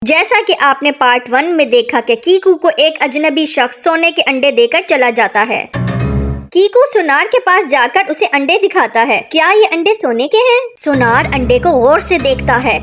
جیسا کہ آپ نے پارٹ 1 میں دیکھا کہ کیکو کو ایک اجنبی شخص سونے کے انڈے دے کر چلا جاتا ہے۔ کیکو سونار کے پاس جا کر اسے انڈے دکھاتا ہے۔ کیا یہ انڈے سونے کے ہیں؟ سونار انڈے کو غور سے دیکھتا ہے۔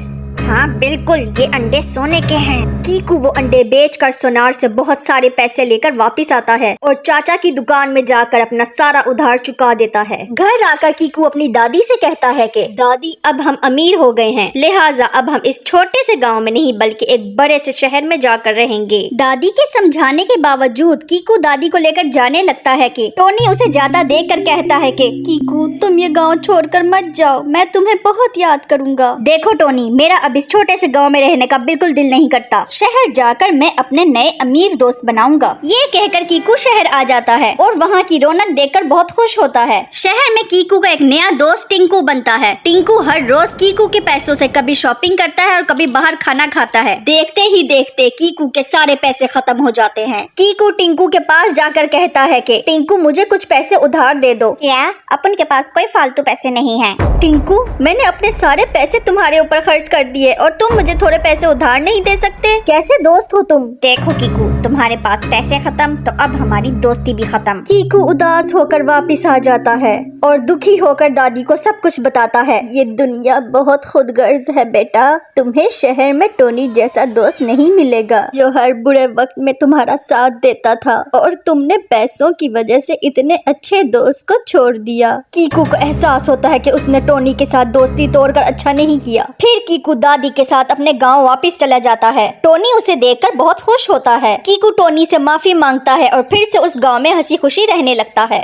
ہاں بالکل، یہ انڈے سونے کے ہیں۔ کیکو وہ انڈے بیچ کر سونار سے بہت سارے پیسے لے کر واپس آتا ہے اور چاچا کی دکان میں جا کر اپنا سارا ادھار چکا دیتا ہے۔ گھر آ کر کیکو اپنی دادی سے کہتا ہے کہ دادی اب ہم امیر ہو گئے ہیں، لہٰذا اب ہم اس چھوٹے سے گاؤں میں نہیں بلکہ ایک بڑے سے شہر میں جا کر رہیں گے۔ دادی کے سمجھانے کے باوجود کیکو دادی کو لے کر جانے لگتا ہے کہ ٹونی اسے زیادہ دیکھ کر کہتا ہے کہ کیکو تم یہ گاؤں چھوڑ کر مت جاؤ، میں تمہیں بہت یاد کروں گا۔ دیکھو ٹونی، میرا اب اس چھوٹے سے گاؤں میں رہنے کا بالکل دل نہیں کرتا، شہر جا کر میں اپنے نئے امیر دوست بناؤں گا۔ یہ کہہ کر کیکو شہر آ جاتا ہے اور وہاں کی رونق دیکھ کر بہت خوش ہوتا ہے۔ شہر میں کیکو کا ایک نیا دوست ٹنکو بنتا ہے۔ ٹنکو ہر روز کیکو کے پیسوں سے کبھی شاپنگ کرتا ہے اور کبھی باہر کھانا کھاتا ہے۔ دیکھتے ہی دیکھتے کیکو کے سارے پیسے ختم ہو جاتے ہیں۔ کیکو ٹنکو کے پاس جا کر کہتا ہے کہ ٹنکو مجھے کچھ پیسے ادھار دے دو۔ کیا اپن کے پاس کوئی فالتو پیسے نہیں ہیں؟ ٹنکو، میں نے اپنے سارے پیسے تمہارے اوپر خرچ کر دیے اور تم مجھے تھوڑے پیسے ادھار نہیں دے سکتے؟ کیسے دوست ہو تم؟ دیکھو کیکو، تمہارے پاس پیسے ختم تو اب ہماری دوستی بھی ختم۔ کیکو اداس ہو کر واپس آ جاتا ہے اور دکھی ہو کر دادی کو سب کچھ بتاتا ہے۔ یہ دنیا بہت خود غرض ہے بیٹا، تمہیں شہر میں ٹونی جیسا دوست نہیں ملے گا جو ہر برے وقت میں تمہارا ساتھ دیتا تھا، اور تم نے پیسوں کی وجہ سے اتنے اچھے دوست کو چھوڑ دیا۔ کیکو کو احساس ہوتا ہے کہ اس نے ٹونی کے ساتھ دوستی توڑ کر اچھا نہیں کیا۔ پھر کیکو دادی کے ساتھ اپنے گاؤں واپس چلا جاتا ہے۔ ٹونی اسے دیکھ کر بہت خوش ہوتا ہے۔ کیکو ٹونی سے معافی مانگتا ہے اور پھر سے اس گاؤں میں ہنسی خوشی رہنے لگتا ہے۔